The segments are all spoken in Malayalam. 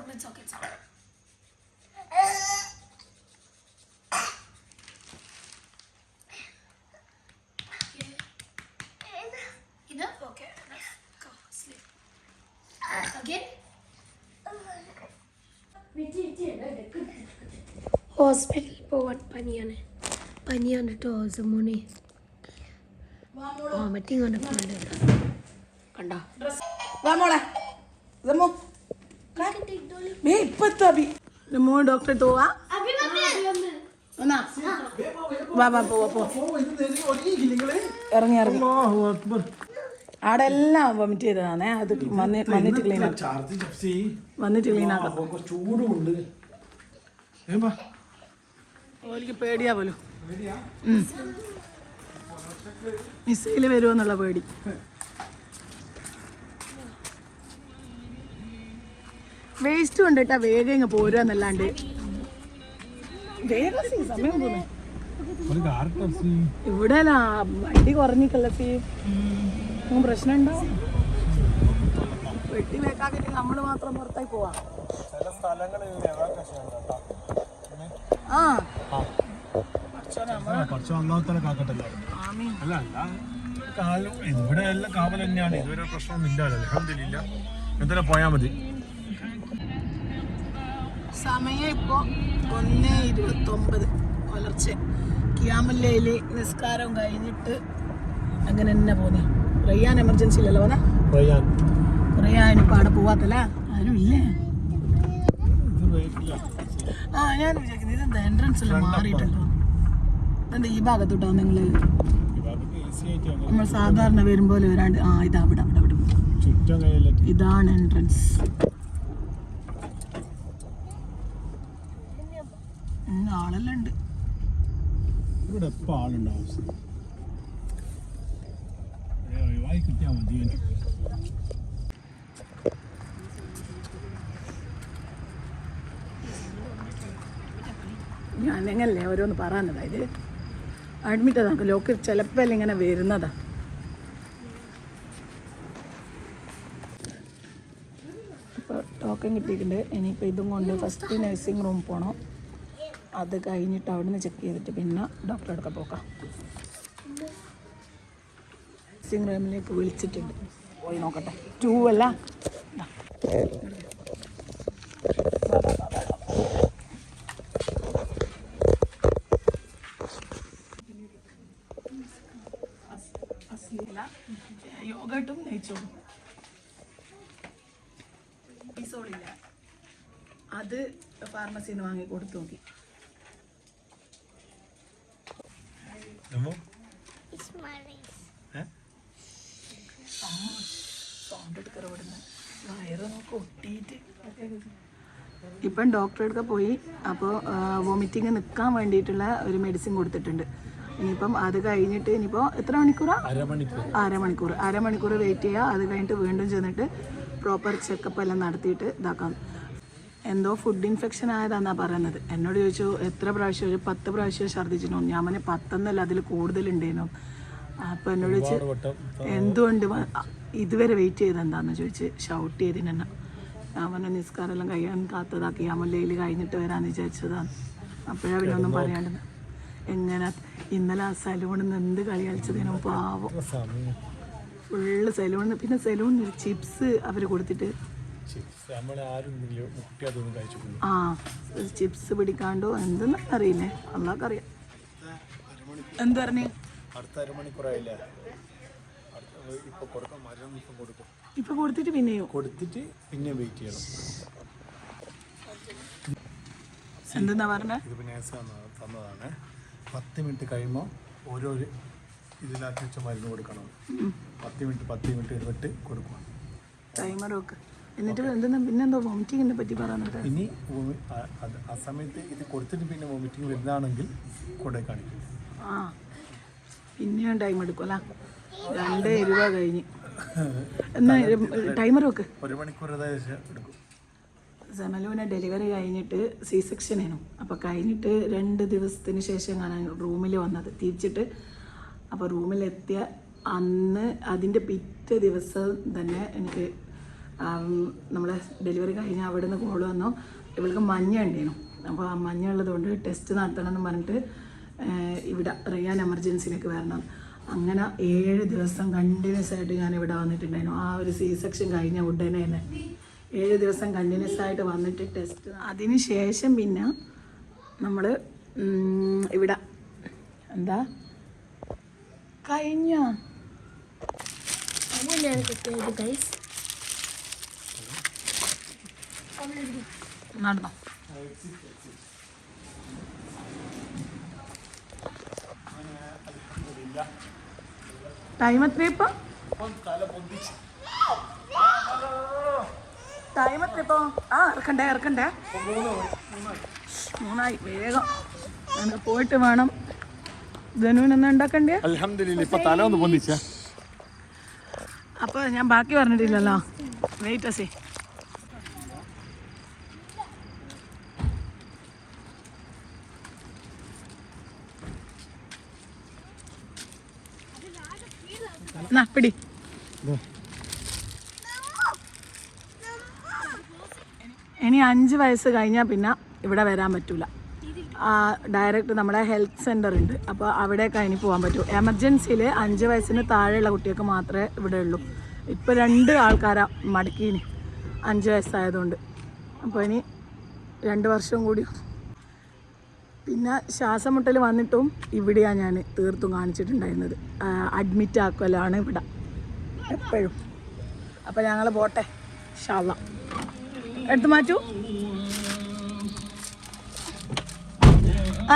It's okay. It's okay. Enough? Okay. Enough. Go sleep. Again? ഹോസ്പിറ്റലിൽ പോവാൻ പനിയാണ് കേട്ടോ. സുമോണി വോമിറ്റിംഗ് കണ്ടിട്ടുണ്ട്. കണ്ടോ മോൻ ഡോക്ടറെ പോവാ ഇറങ്ങി ആടെ എല്ലാം വോമിറ്റ് ചെയ്തതാണേ. അത് വന്നിട്ട് ക്ലീൻ ആക്കാം. ചൂടുണ്ട്. ഓലിക്ക് പേടിയാ പോലും. മിസൈല് വരുമെന്നുള്ള പേടി. വേസ്റ്റ് കൊണ്ടിട്ടാ വേഗം ഇങ്ങ് പോരുന്നല്ലാണ്ട് വേഗം സമയം പോന്നെ. ഇവിടെ വണ്ടി കുറഞ്ഞിക്കല്ല പ്രശ്നം ഉണ്ടാവും. വെട്ടി വെക്കാക്കിട്ട് നമ്മള് മാത്രം പുറത്തായി പോവാ. ഇവിടെ എല്ലാം കാവൽ തന്നെയാണ്. ഇതുവരെ പ്രശ്നമൊന്നുമില്ലല്ലോ. അൽഹംദുലില്ലാ. എന്തായാലും പോയാ മതി. സമയം ഇപ്പോ 1:29 പുലർച്ചെ. കിയാമുല്ലയില് നിസ്കാരം കഴിഞ്ഞിട്ട് അങ്ങനെ തന്നെ പോന്നി. റയ്യാൻ എമർജൻസി ഇല്ലല്ലോ പോന്നെ. റയ്യാനിപ്പോ അവിടെ പോവാത്തല്ല ആരും ഇല്ലേ. ഞാൻ വിചാരിക്കുന്നത് ഇതെന്താ എൻട്രൻസ് എല്ലാം മാറിയിട്ടുണ്ടോ. എന്താ ഈ ഭാഗത്തോട്ടാ നിങ്ങള് നമ്മൾ സാധാരണ വരുമ്പോലെ വരാണ്ട്. ഇതാ ഇവിടെ ഇതാണ് എൻട്രൻസ്. ആളെല്ലാം ഉണ്ട് ഇവിടെ. എപ്പോ ആളുണ്ടാവും. കിട്ടിയാ മതി. ഞാനെങ്ങനല്ലേ ഓരോന്ന് പറയാനതാ. ഇത് അഡ്മിറ്റ് നമുക്ക് ലോക്ക് ചിലപ്പോൾ ഇങ്ങനെ വരുന്നതാ. ഇപ്പോൾ ടോക്കൺ കിട്ടിയിട്ടുണ്ട്. ഇനിയിപ്പോൾ ഇതും കൊണ്ട് ഫസ്റ്റ് നഴ്സിംഗ് റൂം പോകണം. അത് കഴിഞ്ഞിട്ട് അവിടെ നിന്ന് ചെക്ക് ചെയ്തിട്ട് പിന്നെ ഡോക്ടറെ അടുക്ക പോക്കാം. നഴ്സിംഗ് റൂമിലേക്ക് വിളിച്ചിട്ടുണ്ട്. പോയി നോക്കട്ടെ. 2 അല്ല യോഗട്ടും നെയ്ച്ചോറും പീസോളില്ല. അത് ഫാർമസിയിൽ നിന്ന് വാങ്ങി കൊടുത്തു നോക്കി. സൗണ്ട് എടുക്കറവിടുന്ന വയറ് നോക്കി ഒട്ടിയിട്ട്. ഇപ്പം ഡോക്ടറെ അടുക്ക പോയി. അപ്പോൾ വോമിറ്റിങ് നിൽക്കാൻ വേണ്ടിയിട്ടുള്ള ഒരു മെഡിസിൻ കൊടുത്തിട്ടുണ്ട്. ഇനിയിപ്പം അത് കഴിഞ്ഞിട്ട് ഇനിയിപ്പോൾ എത്ര മണിക്കൂറാണ്? അരമണിക്കൂർ വെയിറ്റ് ചെയ്യുക. അത് കഴിഞ്ഞിട്ട് വീണ്ടും ചെന്നിട്ട് പ്രോപ്പർ ചെക്കപ്പ് എല്ലാം നടത്തിയിട്ട് ഇതാക്കാം. എന്തോ ഫുഡ് ഇൻഫെക്ഷൻ ആയതാണെന്നാണ് പറയുന്നത്. എന്നോട് ചോദിച്ചു എത്ര പ്രാവശ്യം. ഒരു 10 പ്രാവശ്യം ഛർദ്ദിച്ചിരുന്നു. ഞാൻ പറഞ്ഞ 10 എന്നല്ല അതിൽ കൂടുതലുണ്ടേനു. അപ്പോൾ എന്നോട് ചോദിച്ച് എന്തുകൊണ്ട് ഇതുവരെ വെയിറ്റ് ചെയ്തെന്താണെന്ന് ചോദിച്ച് ഷൗട്ട് ചെയ്തിന് തന്നെ. ഞാൻ പറഞ്ഞ നിസ്കാരമെല്ലാം കഴിയാൻ കാത്തതാക്കി. അമലയിൽ കഴിഞ്ഞിട്ട് വരാമെന്ന് വിചാരിച്ചതാണ്. അപ്പോഴാണ് പിന്നെ ഒന്നും പറയാണ്ട്. എങ്ങനെ ഇന്നലെ ആ സലൂണിൽ നിന്ന് എന്ത് കളി കളിച്ചതിനോ പാവം. ഫുള്ള് സലൂണിൽ. പിന്നെ സലൂണിൽ ചിപ്സ് അവർ കൊടുത്തിട്ട് ചിപ്സ് പിടിക്കാണ്ടോ എന്തെന്ന് അറിയില്ലേ. അള്ളാഹ്ക്കറിയാം. എന്ത് പറഞ്ഞു. ഇപ്പൊ കൊടുത്തിട്ട് പിന്നെയോ വെയിറ്റ് ചെയ്യണം. എന്തെന്നാ പറഞ്ഞ. തന്നതാണ്. 10 മിനിറ്റ് കഴിയുമ്പോൾ ഓരോ ഇതിനകത്ത് വെച്ച മരുന്ന് കൊടുക്കണം. 10 മിനിറ്റ് ഇടവിട്ട് കൊടുക്കുക. ടൈമർ ഒക്കെ. എന്നിട്ട് പിന്നെന്തോ വോമിറ്റിങ്ങിനെ പറ്റി പറയുന്നത്. ഇനി ആ സമയത്ത് ഇത് കൊടുത്തിട്ട് പിന്നെ വോമിറ്റിംഗ് വരുന്നതാണെങ്കിൽ കൊണ്ടേ കാണിക്കും. പിന്നെയും ടൈം എടുക്കും അല്ല. 2:20 കഴിഞ്ഞ്. എന്നാ ടൈമർ ഒക്കെ 1 മണിക്കൂർ എടുക്കും. സെമലൂനെ ഡെലിവറി കഴിഞ്ഞിട്ട് C-സെക്ഷൻ ആയിരുന്നു. അപ്പോൾ കഴിഞ്ഞിട്ട് 2 ദിവസത്തിന് ശേഷം ഞാൻ റൂമിൽ വന്നത് തിരിച്ചിട്ട്. അപ്പോൾ റൂമിലെത്തിയ അന്ന് അതിൻ്റെ പിറ്റേ ദിവസം തന്നെ എനിക്ക് നമ്മളെ ഡെലിവറി കഴിഞ്ഞ് അവിടെ നിന്ന് കോൾ വന്നു, ഇവൾക്ക് മഞ്ഞ ഉണ്ടായിരുന്നു. അപ്പോൾ ആ മഞ്ഞ ഉള്ളതുകൊണ്ട് ടെസ്റ്റ് നടത്തണം എന്ന് പറഞ്ഞിട്ട് ഇവിടെ റിയാൻ എമർജൻസിയിലേക്ക് വരണം. അങ്ങനെ 7 ദിവസം കണ്ടിന്യൂസ് ആയിട്ട് ഞാൻ ഇവിടെ വന്നിട്ടുണ്ടായിരുന്നു. ആ ഒരു C-സെക്ഷൻ കഴിഞ്ഞ ഉടനെ തന്നെ 7 ദിവസം കണ്ടിന്യൂസ് ആയിട്ട് വന്നിട്ട് ടെസ്റ്റ്. അതിന് ശേഷം പിന്നെ നമ്മൾ ഇവിടെ എന്താ കഴിഞ്ഞ നടന്നോ ടൈം എത്ര ഇപ്പൊ? ടൈം എത്ര ഇപ്പൊ? ഇറക്കണ്ടേ 3 വേഗം ഞങ്ങൾക്ക് പോയിട്ട് വേണം. ധനുവിനെന്നാ ഉണ്ടാക്കണ്ടേ? അപ്പൊ ഞാൻ ബാക്കി പറഞ്ഞിട്ടില്ലല്ലോ. വെയിറ്റ് അസേ പിടി. ഇനി 5 വയസ്സ് കഴിഞ്ഞാൽ പിന്നെ ഇവിടെ വരാൻ പറ്റൂല. ഡയറക്റ്റ് നമ്മുടെ ഹെൽത്ത് സെൻ്റർ ഉണ്ട്, അപ്പോൾ അവിടേക്കാണ് ഇനി പോകാൻ പറ്റൂ. എമർജൻസിയിൽ 5 വയസ്സിന് താഴെയുള്ള കുട്ടികൾക്ക് മാത്രമേ ഇവിടെ ഉള്ളൂ. ഇപ്പോൾ 2 ആൾക്കാരാ മടക്കീന് 5 വയസ്സായതുകൊണ്ട്. അപ്പോൾ ഇനി 2 വർഷം കൂടി. പിന്നെ ശ്വാസം മുട്ടൽ വന്നിട്ടും ഇവിടെയാണ് ഞാൻ തീർത്തും കാണിച്ചിട്ടുണ്ടായിരുന്നത്. അഡ്മിറ്റ് ആക്കലാണ് ഇവിടെ എപ്പോഴും. അപ്പോൾ ഞങ്ങൾ പോട്ടെ ഇൻഷാ അല്ലാ. എടുത്തു മാറ്റൂ.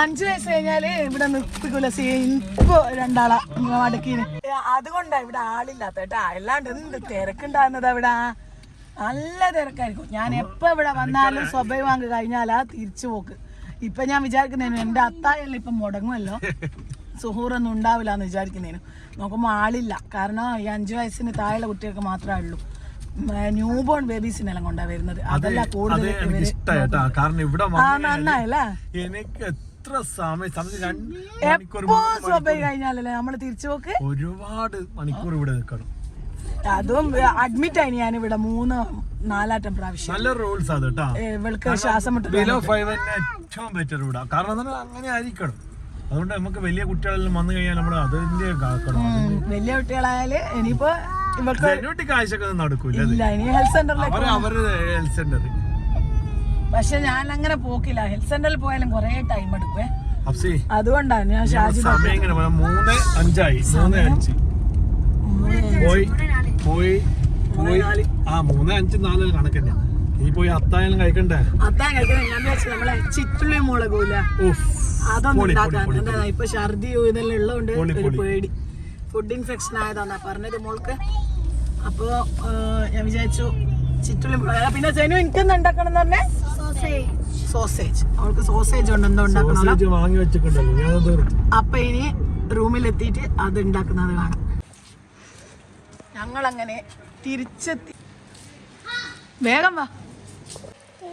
5 വയസ്സ് കഴിഞ്ഞാൽ ഇവിടെ നിർത്തിക്കൂല. ഇപ്പോൾ 2 ആളാ മടക്കീന്. അതുകൊണ്ടാണ് ഇവിടെ ആളില്ലാത്ത കേട്ടാ. അല്ലാണ്ട് എന്ത് തിരക്കുണ്ടാകുന്നത് അവിടെ. നല്ല തിരക്കായിരിക്കും. ഞാൻ എപ്പോൾ ഇവിടെ വന്നാലും സ്വഭ വാങ്ങ് കഴിഞ്ഞാലാ തിരിച്ചു പോക്ക്. ഇപ്പം ഞാൻ വിചാരിക്കുന്നതിന് എൻ്റെ അത്തായെല്ലാം ഇപ്പം മുടങ്ങുമല്ലോ, സുഹൂറൊന്നും ഉണ്ടാവില്ല എന്ന് വിചാരിക്കുന്നതിന്. നോക്കുമ്പോൾ ആളില്ല. കാരണം ഈ 5 വയസ്സിന് താഴെയുള്ള കുട്ടികൾക്ക് മാത്രമേ ഉള്ളൂ. ന്യൂ ബോൺ ബേബീസിനെല്ലാം കൊണ്ടാ വരുന്നത്. അതല്ല കൂടുതൽ നന്നായല്ലേ. എപ്പോ സ്വഭാവം കഴിഞ്ഞാലല്ലേ നമ്മള് തിരിച്ചു പോക്ക്. ഒരുപാട് മണിക്കൂർ ഇവിടെ നിൽക്കണം. അതും അഡ്മിറ്റ് ആയി ഞാൻ ഇവിടെ 3-4 പ്രാവശ്യം. നല്ല റൂൾസ് അത് കേട്ടോ. ഇവൾക്ക് ശ്വാസം മുട്ടൽ ബിലോ 5 ഏറ്റവും ബെറ്റർ ഇവിടെ. കാരണം അങ്ങനെ ആയിരിക്കണം. അതുകൊണ്ട് നമുക്ക് വലിയ കുട്ടികളെല്ലാം വന്നു കഴിഞ്ഞാൽ നമ്മൾ അതിന്റെ വലിയ കുട്ടികളായാല് ഇനിയിപ്പോ ഇവർക്ക് ആഴ്ചക്ക് നടക്കൂല. ഇനി ഹെൽത്ത് സെന്ററിലേക്ക് അവരുടെ ഹെൽത്ത് സെന്ററിൽ. പക്ഷെ ഞാൻ അങ്ങനെ പോക്കില്ല. ഹെൽത്ത് സെന്ററിൽ പോയാലും കൊറേ ടൈം എടുക്കുവേ. അതുകൊണ്ടാണ് ഞാൻ ഷാജി സമയം ഇങ്ങനെ 3:05 പോയി 3:05-4 കണക്ക് തന്നെയാ. ഈ പോയി അത്തായാലും കഴിക്കണ്ടേ? ഞാൻ നമ്മളെ ചിറ്റുള്ളി മുളകൂല അതൊന്നും ഉണ്ടാക്കാൻ. ഇപ്പൊ ഛർദി ഇതെല്ലാം ഉള്ളതുകൊണ്ട് ഒരു പേടി. ഫുഡ് ഇൻഫെക്ഷൻ ആയതാന്നാ പറഞ്ഞത് മോൾക്ക്. അപ്പോ ഞാൻ വിചാരിച്ചു ചിറ്റുള്ളി മുളക്. പിന്നെ സെനു എനിക്കെന്താ ഉണ്ടാക്കണം എന്ന് പറഞ്ഞേ? സോസേജ്. അവൾക്ക് സോസേജ് കൊണ്ട് എന്തോ ഉണ്ടാക്കണം. അപ്പൊ ഇനി റൂമിലെത്തിയിട്ട് അത് ഉണ്ടാക്കുന്നത് കാണാം. ഞങ്ങളങ്ങനെ തിരിച്ചെത്തി. വേഗം വാ.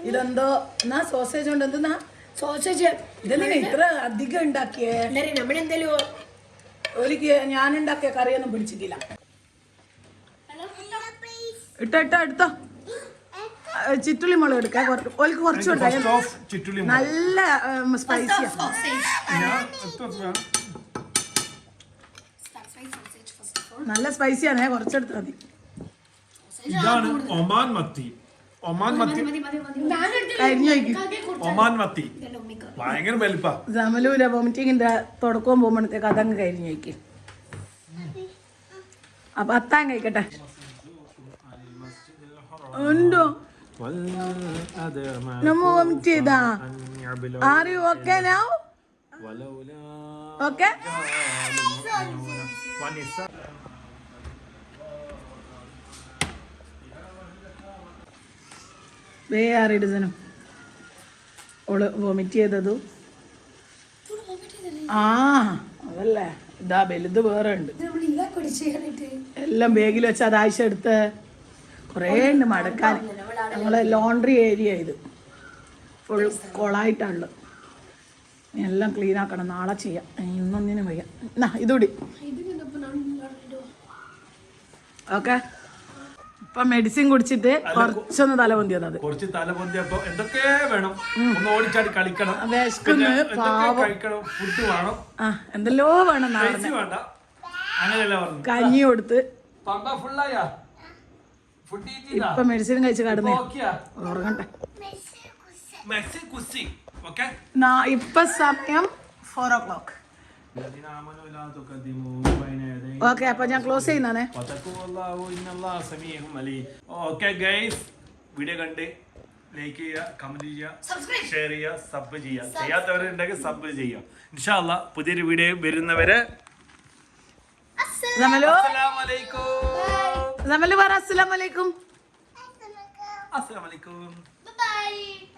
ഇതെന്തോ എന്നാ സോസേജ് കൊണ്ട് എന്തെന്നാ സോസേജ് ഇതെന്തിനാ ഇത്ര അധികം ഉണ്ടാക്കിയേ? ഒരിക്കൽ ഞാൻ ഉണ്ടാക്കിയ കറിയൊന്നും പിടിച്ചിട്ടില്ല. എടുത്തോ. ചിറ്റുള്ളി മുളക് എടുക്കാം. കുറച്ച് നല്ല സ്പൈസിയാ. നല്ല സ്പൈസിയാണേ. കുറച്ചെടുത്താൽ മതി. ഇതാണ് ഒമാൻ മത്തി. ഒമാൻ മത്തി ഭയങ്കര വലിപ്പ. ജമലൂല വോമിറ്റിങ്ങിന്റെ തുടക്കവും പോകുമ്പോഴത്തേക്ക് അതങ്ങ് കരിഞ്ഞു വയ്ക്കും. അപ്പൊ അത്താൻ കഴിക്കട്ടെ. ഉണ്ടോ നമ്മ വോമിറ്റ് ചെയ്താ? Are you okay now? Okay. വേറെ ഇടുതനും ഓള് വോമിറ്റ് ചെയ്തതു. അതല്ലേ ഇതാ വലുത് വേറെ ഉണ്ട്. എല്ലാം ബാഗിൽ വെച്ച് അത് ആഴ്ച എടുത്ത് കുറേ ഉണ്ട് മടക്കാൻ. ഞങ്ങളെ ലോണ്ടറി ഏരിയ ഇത് ഫുൾ കൊളായിട്ടാണുള്ളത്. എല്ലാം ക്ലീൻ ആക്കണം. നാളെ ചെയ്യാം. ഇന്നൊന്നിനും വയ്യ. എന്നാ ഇതുകൂടി ഓക്കെ. ഇപ്പൊ മെഡിസിൻ കുടിച്ചിട്ട് കുറച്ചൊന്ന് തല പൊന്തിയത് അത് കുറച്ച് തല പൊന്തിയപ്പോ എന്തൊക്കെ വേണം, ഒന്ന് ഓടിച്ചാടി കളിക്കണം, വിശക്കുന്നു കഴിക്കണം, ഫുഡ് വേണം, എന്തെല്ലോ വേണം പൈസ വേണ്ട, അങ്ങനെയല്ല പറഞ്ഞു. കഞ്ഞി കൊടുത്ത് പമ്പ ഫുള്ളായാ ഫുഡ് ഇപ്പൊ മെഡിസിൻ കഴിച്ച് കടന്ന് ഉറങ്ങട്ടെ. ഇപ്പൊ സമയം 4 o'clock. ഓക്കെ, അപ്പൊ ഞാൻ ക്ലോസ് ചെയ്യുന്നേ. ഓക്കെ ഗൈസ്, വീഡിയോ കണ്ട് ലൈക്ക് ചെയ്യുക, കമന്റ് ചെയ്യുക, ഷെയർ ചെയ്യുക, സബ് ചെയ്യുക. ചെയ്യാത്തവരുണ്ടെങ്കിൽ സബ് ചെയ്യുക. ഇൻഷാ അല്ലാ പുതിയൊരു വീഡിയോ വരുന്നവരെ നമ്മള് പറ അസ്സലാമു അലൈക്കും. അസ്സലാമു അലൈക്കും. Bye.